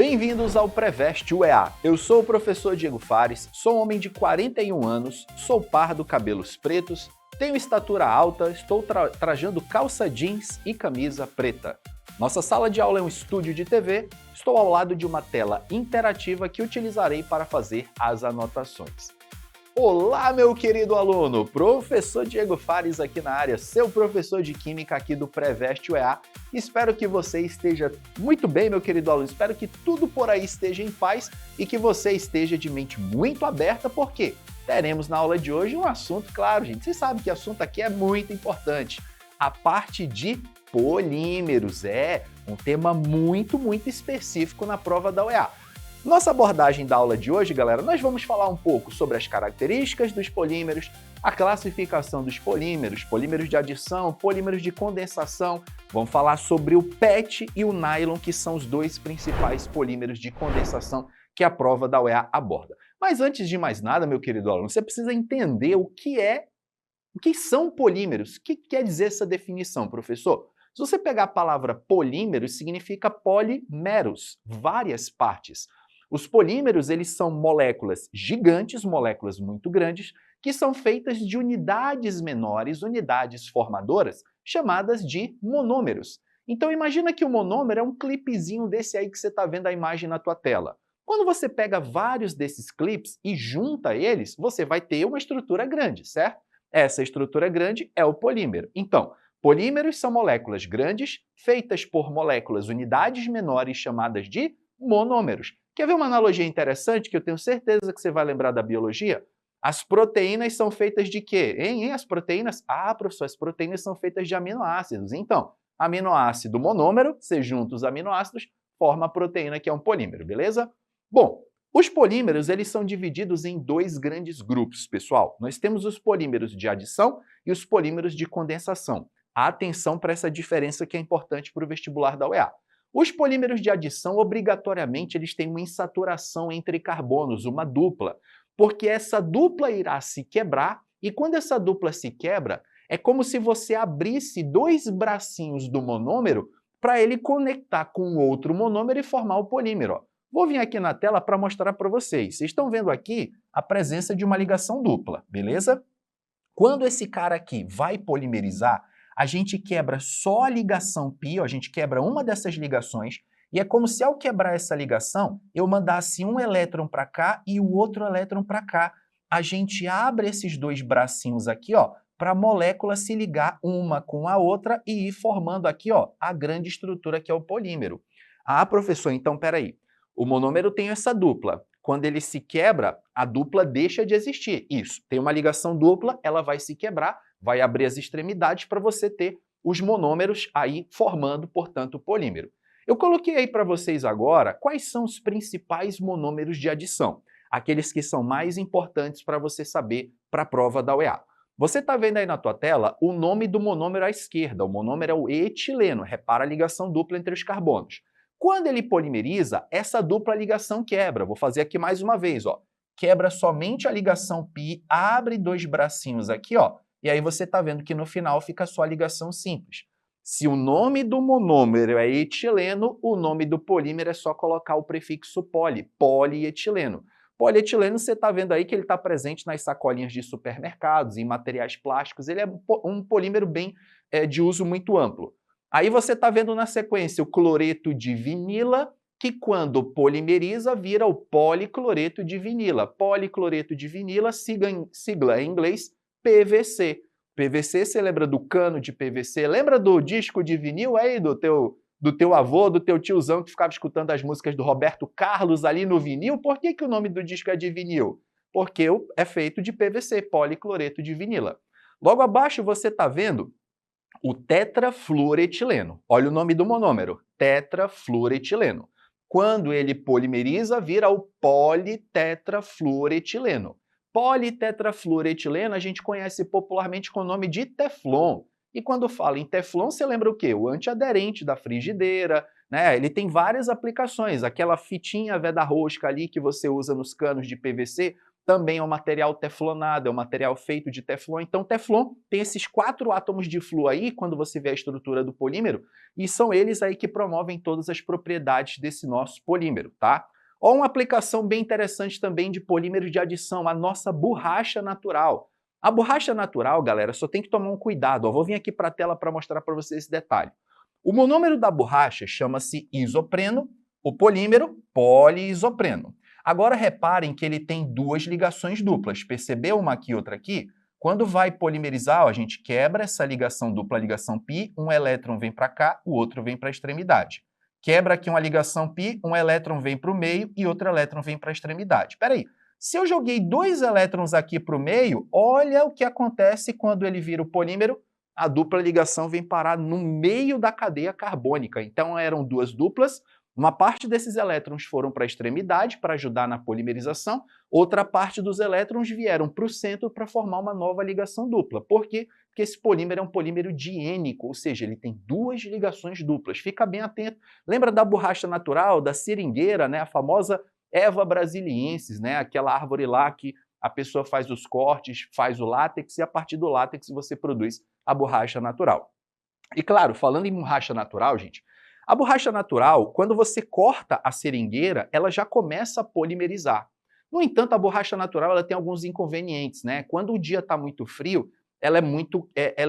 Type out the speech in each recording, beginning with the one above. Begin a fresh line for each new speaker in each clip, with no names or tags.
Bem-vindos ao Preveste UEA. Eu sou o professor Diego Fares, sou um homem de 41 anos, sou pardo, cabelos pretos, tenho estatura alta, estou trajando calça jeans e camisa preta. Nossa sala de aula é um estúdio de TV, estou ao lado de uma tela interativa que utilizarei para fazer as anotações. Olá, meu querido aluno! Professor Diego Fares aqui na área, seu professor de Química aqui do Preveste UEA. Espero que você esteja muito bem, meu querido aluno. Espero que tudo por aí esteja em paz e que você esteja de mente muito aberta, porque teremos na aula de hoje um assunto, claro, gente, vocês sabem que o assunto aqui é muito importante. A parte de polímeros, um tema muito específico na prova da UEA. Nossa abordagem da aula de hoje, galera, nós vamos falar um pouco sobre as características dos polímeros, a classificação dos polímeros, polímeros de adição, polímeros de condensação, vamos falar sobre o PET e o nylon, que são os dois principais polímeros de condensação que a prova da UEA aborda. Mas antes de mais nada, meu querido aluno, você precisa entender o que são polímeros. O que quer dizer essa definição, professor? Se você pegar a palavra polímeros, significa polímeros, várias partes. Os polímeros, eles são moléculas gigantes, moléculas muito grandes, que são feitas de unidades menores, unidades formadoras, chamadas de monômeros. Então imagina que o monômero é um clipezinho desse aí que você está vendo a imagem na tua tela. Quando você pega vários desses clipes e junta eles, você vai ter uma estrutura grande, certo? Essa estrutura grande é o polímero. Então, polímeros são moléculas grandes, feitas por moléculas unidades menores chamadas de monômeros. Quer ver uma analogia interessante que eu tenho certeza que você vai lembrar da biologia? As proteínas são feitas de quê? As proteínas? Ah, professor, as proteínas são feitas de aminoácidos. Então, aminoácido monômero, você junta os aminoácidos, forma a proteína que é um polímero, beleza? Bom, os polímeros eles são divididos em dois grandes grupos, pessoal. Nós temos os polímeros de adição e os polímeros de condensação. Atenção para essa diferença que é importante para o vestibular da UEA. Os polímeros de adição, obrigatoriamente, eles têm uma insaturação entre carbonos, uma dupla, porque essa dupla irá se quebrar e quando essa dupla se quebra, é como se você abrisse dois bracinhos do monômero para ele conectar com outro monômero e formar o polímero. Ó. Vou vir aqui na tela para mostrar para vocês. Vocês estão vendo aqui a presença de uma ligação dupla, beleza? Quando esse cara aqui vai polimerizar, a gente quebra só a ligação π, a gente quebra uma dessas ligações, e é como se ao quebrar essa ligação, eu mandasse um elétron para cá e o outro elétron para cá. A gente abre esses dois bracinhos aqui, para a molécula se ligar uma com a outra e ir formando aqui, a grande estrutura que é o polímero. Ah, professor, então peraí. O monômero tem essa dupla. Quando ele se quebra, a dupla deixa de existir. Isso, tem uma ligação dupla, ela vai se quebrar, vai abrir as extremidades para você ter os monômeros aí formando, portanto, o polímero. Eu coloquei aí para vocês agora quais são os principais monômeros de adição, aqueles que são mais importantes para você saber para a prova da UEA. Você está vendo aí na tua tela o nome do monômero à esquerda, o monômero é o etileno, repara a ligação dupla entre os carbonos. Quando ele polimeriza, essa dupla ligação quebra. Vou fazer aqui mais uma vez, quebra somente a ligação π, abre dois bracinhos aqui, e aí você está vendo que no final fica só a ligação simples. Se o nome do monômero é etileno, o nome do polímero é só colocar o prefixo poli, polietileno. Polietileno, você está vendo aí que ele está presente nas sacolinhas de supermercados, em materiais plásticos, ele é um polímero bem de uso muito amplo. Aí você está vendo na sequência o cloreto de vinila, que quando polimeriza vira o policloreto de vinila. Policloreto de vinila, sigla em inglês, PVC. PVC, você lembra do cano de PVC? Lembra do disco de vinil aí do teu avô, do teu tiozão que ficava escutando as músicas do Roberto Carlos ali no vinil? Por que o nome do disco é de vinil? Porque é feito de PVC, policloreto de vinila. Logo abaixo você está vendo o tetrafluoretileno. Olha o nome do monômero, tetrafluoretileno. Quando ele polimeriza, vira o politetrafluoretileno. Politetrafluoretileno a gente conhece popularmente com o nome de Teflon. E quando fala em Teflon, você lembra o quê? O antiaderente da frigideira, né? Ele tem várias aplicações. Aquela fitinha veda-rosca ali que você usa nos canos de PVC também é um material teflonado, é um material feito de teflon. Então, teflon tem esses 4 átomos de flúor aí, quando você vê a estrutura do polímero, e são eles aí que promovem todas as propriedades desse nosso polímero, tá? Ó, uma aplicação bem interessante também de polímeros de adição, a nossa borracha natural. A borracha natural, galera, só tem que tomar um cuidado. Ó, vou vir aqui para a tela para mostrar para vocês esse detalhe. O monômero da borracha chama-se isopreno, o polímero, poliisopreno. Agora reparem que ele tem 2 ligações duplas. Percebeu uma aqui e outra aqui? Quando vai polimerizar, ó, a gente quebra essa ligação dupla, ligação π, um elétron vem para cá, o outro vem para a extremidade. Quebra aqui uma ligação π, um elétron vem para o meio e outro elétron vem para a extremidade. Espera aí, se eu joguei 2 elétrons aqui para o meio, olha o que acontece quando ele vira o polímero, a dupla ligação vem parar no meio da cadeia carbônica. Então eram 2 duplas, uma parte desses elétrons foram para a extremidade para ajudar na polimerização, outra parte dos elétrons vieram para o centro para formar uma nova ligação dupla. Por quê? Porque esse polímero é um polímero diênico, ou seja, ele tem 2 ligações duplas. Fica bem atento. Lembra da borracha natural, da seringueira, né? A famosa Eva brasiliensis, né? Aquela árvore lá que a pessoa faz os cortes, faz o látex e a partir do látex você produz a borracha natural. E claro, falando em borracha natural, gente, a borracha natural, quando você corta a seringueira, ela já começa a polimerizar. No entanto, a borracha natural ela tem alguns inconvenientes, né? Quando o dia está muito frio, ela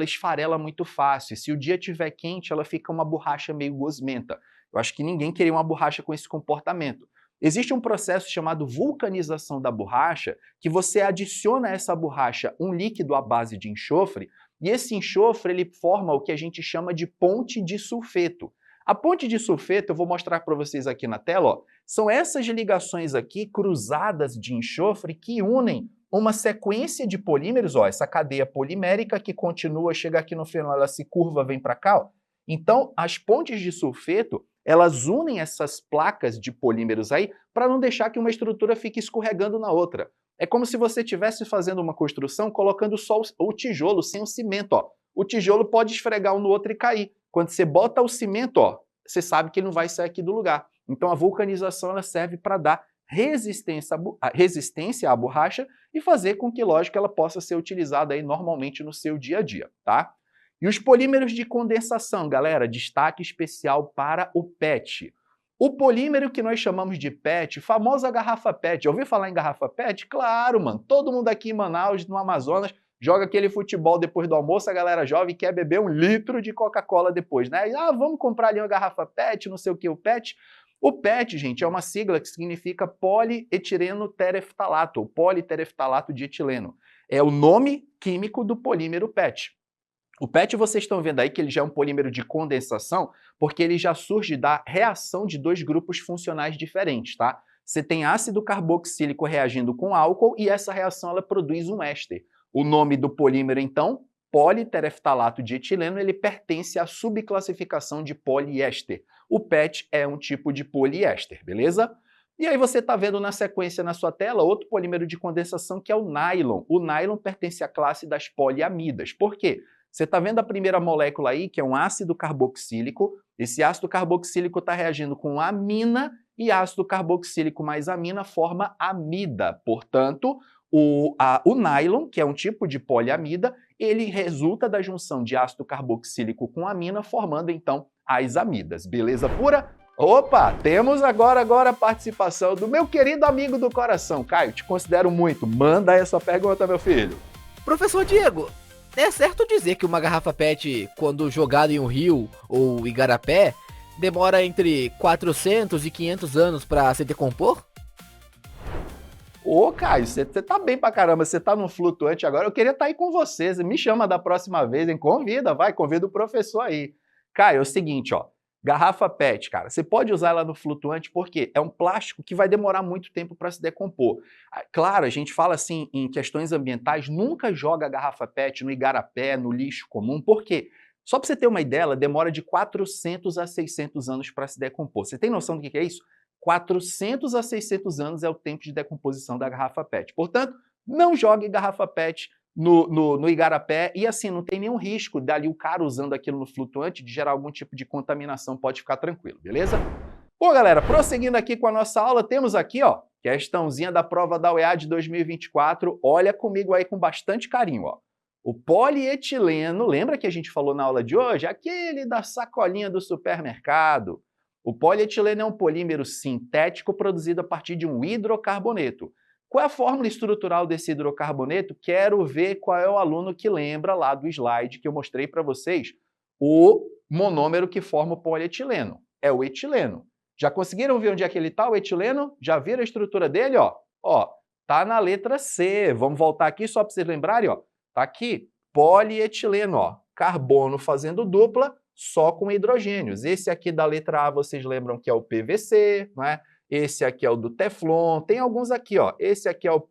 esfarela muito fácil. Se o dia estiver quente, ela fica uma borracha meio gosmenta. Eu acho que ninguém queria uma borracha com esse comportamento. Existe um processo chamado vulcanização da borracha, que você adiciona a essa borracha um líquido à base de enxofre, e esse enxofre ele forma o que a gente chama de ponte de sulfeto. A ponte de sulfeto, eu vou mostrar para vocês aqui na tela, ó, são essas ligações aqui cruzadas de enxofre que unem uma sequência de polímeros, ó, essa cadeia polimérica que continua, chega aqui no final, ela se curva, vem para cá. Ó. Então, as pontes de sulfeto, elas unem essas placas de polímeros aí para não deixar que uma estrutura fique escorregando na outra. É como se você estivesse fazendo uma construção colocando só o tijolo sem o cimento. Ó. O tijolo pode esfregar um no outro e cair. Quando você bota o cimento, ó, você sabe que ele não vai sair aqui do lugar. Então a vulcanização ela serve para dar resistência à borracha e fazer com que, lógico, ela possa ser utilizada aí normalmente no seu dia a dia, tá? E os polímeros de condensação, galera, destaque especial para o PET. O polímero que nós chamamos de PET, famosa garrafa PET. Já ouviu falar em garrafa PET? Claro, mano. Todo mundo aqui em Manaus, no Amazonas, joga aquele futebol depois do almoço, a galera jovem quer beber 1 litro de Coca-Cola depois, né? E, vamos comprar ali uma garrafa PET, não sei o que, o PET. O PET, gente, é uma sigla que significa polietileno tereftalato, ou politereftalato de etileno. É o nome químico do polímero PET. O PET, vocês estão vendo aí que ele já é um polímero de condensação, porque ele já surge da reação de 2 grupos funcionais diferentes, tá? Você tem ácido carboxílico reagindo com álcool e essa reação ela produz um éster. O nome do polímero, então, politereftalato de etileno, ele pertence à subclassificação de poliéster. O PET é um tipo de poliéster, beleza? E aí você está vendo na sequência na sua tela outro polímero de condensação que é o nylon. O nylon pertence à classe das poliamidas. Por quê? Você está vendo a primeira molécula aí, que é um ácido carboxílico. Esse ácido carboxílico está reagindo com amina e ácido carboxílico mais amina forma amida. Portanto, o nylon, que é um tipo de poliamida, ele resulta da junção de ácido carboxílico com amina, formando então as amidas. Beleza pura? Opa, temos agora a participação do meu querido amigo do coração. Caio, te considero muito. Manda aí a sua pergunta, meu filho.
Professor Diego, é certo dizer que uma garrafa PET, quando jogada em um rio ou igarapé, demora entre 400 e 500 anos para se decompor?
Ô, Caio, você tá bem pra caramba, você tá num flutuante agora, eu queria estar aí com você, me chama da próxima vez, hein? Convida o professor aí. Caio, é o seguinte, ó, garrafa PET, cara, você pode usar ela no flutuante porque é um plástico que vai demorar muito tempo para se decompor. Claro, a gente fala assim em questões ambientais, nunca joga a garrafa PET no igarapé, no lixo comum, por quê? Só para você ter uma ideia, ela demora de 400 a 600 anos para se decompor. Você tem noção do que é isso? 400 a 600 anos é o tempo de decomposição da garrafa PET. Portanto, não jogue garrafa PET no igarapé e assim, não tem nenhum risco dali o cara usando aquilo no flutuante de gerar algum tipo de contaminação, pode ficar tranquilo, beleza? Bom, galera, prosseguindo aqui com a nossa aula, temos aqui, ó, Questãozinha da prova da UEA de 2024, olha comigo aí com bastante carinho, ó. O polietileno, lembra que a gente falou na aula de hoje? Aquele da sacolinha do supermercado. O polietileno é um polímero sintético produzido a partir de um hidrocarboneto. Qual é a fórmula estrutural desse hidrocarboneto? Quero ver qual é o aluno que lembra lá do slide que eu mostrei para vocês. O monômero que forma o polietileno. É o etileno. Já conseguiram ver onde é que ele está, o etileno? Já viram a estrutura dele? Ó, tá na letra C. Vamos voltar aqui só para vocês lembrarem, ó. Tá aqui, polietileno, ó. Carbono fazendo dupla, só com hidrogênios. Esse aqui da letra A, vocês lembram que é o PVC, não é? Esse aqui é o do Teflon. Tem alguns aqui, ó. Esse aqui é o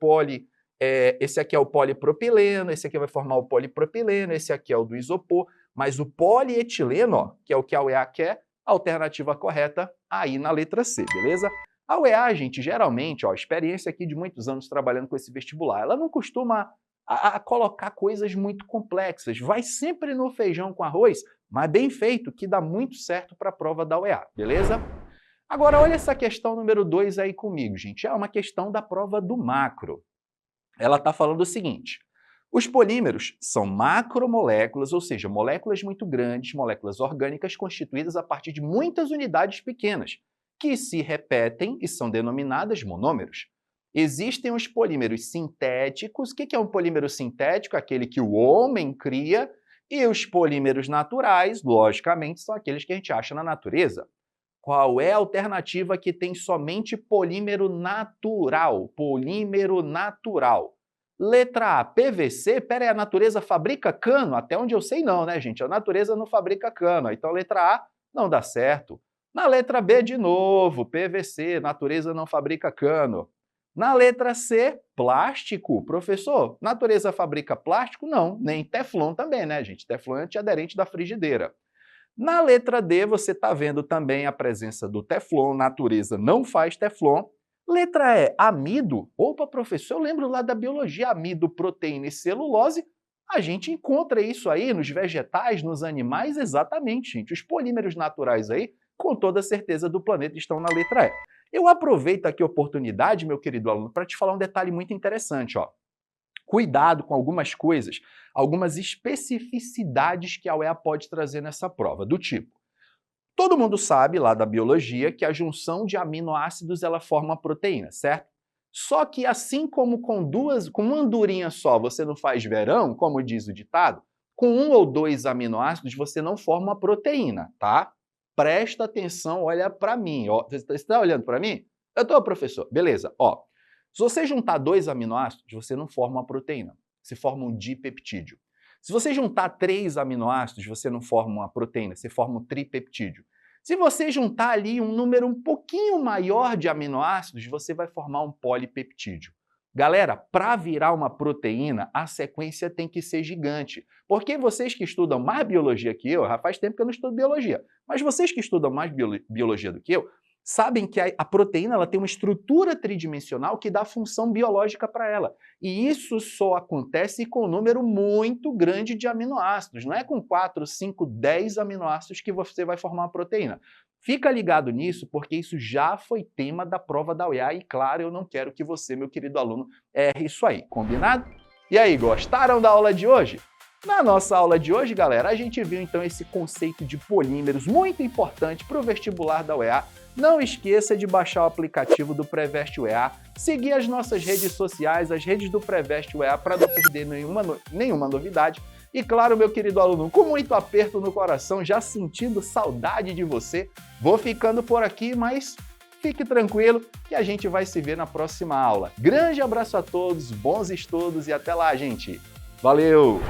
polipropileno, esse aqui vai formar o polipropileno, esse aqui é o do isopor. Mas o polietileno, ó, que é o que a UEA quer, a alternativa correta aí na letra C, beleza? A UEA, gente, geralmente, ó, experiência aqui de muitos anos trabalhando com esse vestibular, ela não costuma a colocar coisas muito complexas, vai sempre no feijão com arroz, mas bem feito, que dá muito certo para a prova da UEA, beleza? Agora, olha essa questão número 2 aí comigo, gente, é uma questão da prova do macro. Ela está falando o seguinte: os polímeros são macromoléculas, ou seja, moléculas muito grandes, moléculas orgânicas constituídas a partir de muitas unidades pequenas, que se repetem e são denominadas monômeros. Existem os polímeros sintéticos. O que é um polímero sintético? Aquele que o homem cria. E os polímeros naturais, logicamente, são aqueles que a gente acha na natureza. Qual é a alternativa que tem somente polímero natural? Polímero natural. Letra A, PVC. Pera aí, a natureza fabrica cano? Até onde eu sei não, né, gente? A natureza não fabrica cano. Então, letra A não dá certo. Na letra B, de novo, PVC. Natureza não fabrica cano. Na letra C, plástico. Professor, natureza fabrica plástico? Não, nem Teflon também, né, gente? Teflon é antiaderente da frigideira. Na letra D, você está vendo também a presença do Teflon. Natureza não faz Teflon. Letra E, amido. Opa, professor, eu lembro lá da biologia, amido, proteína e celulose. A gente encontra isso aí nos vegetais, nos animais, exatamente, gente. Os polímeros naturais aí, com toda certeza do planeta, estão na letra E. Eu aproveito aqui a oportunidade, meu querido aluno, para te falar um detalhe muito interessante, ó. Cuidado com algumas coisas, algumas especificidades que a UEA pode trazer nessa prova, do tipo: todo mundo sabe lá da biologia que a junção de aminoácidos ela forma a proteína, certo? Só que assim como com uma andorinha só você não faz verão, como diz o ditado, com 1 ou 2 aminoácidos você não forma uma proteína, tá? Presta atenção, olha para mim. Ó. Você está olhando para mim? Eu estou, professor. Beleza. Ó, se você juntar 2 aminoácidos, você não forma uma proteína. Você forma um dipeptídeo. Se você juntar 3 aminoácidos, você não forma uma proteína. Você forma um tripeptídeo. Se você juntar ali um número um pouquinho maior de aminoácidos, você vai formar um polipeptídeo. Galera, para virar uma proteína, a sequência tem que ser gigante. Porque vocês que estudam mais biologia que eu, já faz tempo que eu não estudo biologia, mas vocês que estudam mais biologia do que eu, sabem que a proteína ela tem uma estrutura tridimensional que dá função biológica para ela. E isso só acontece com um número muito grande de aminoácidos. Não é com 4, 5, 10 aminoácidos que você vai formar uma proteína. Fica ligado nisso, porque isso já foi tema da prova da UEA e, claro, eu não quero que você, meu querido aluno, erre isso aí, combinado? E aí, gostaram da aula de hoje? Na nossa aula de hoje, galera, a gente viu então esse conceito de polímeros muito importante para o vestibular da UEA. Não esqueça de baixar o aplicativo do Preveste UEA, seguir as nossas redes sociais, as redes do Preveste UEA, para não perder nenhuma novidade. E claro, meu querido aluno, com muito aperto no coração, já sentindo saudade de você, vou ficando por aqui, mas fique tranquilo que a gente vai se ver na próxima aula. Grande abraço a todos, bons estudos e até lá, gente. Valeu!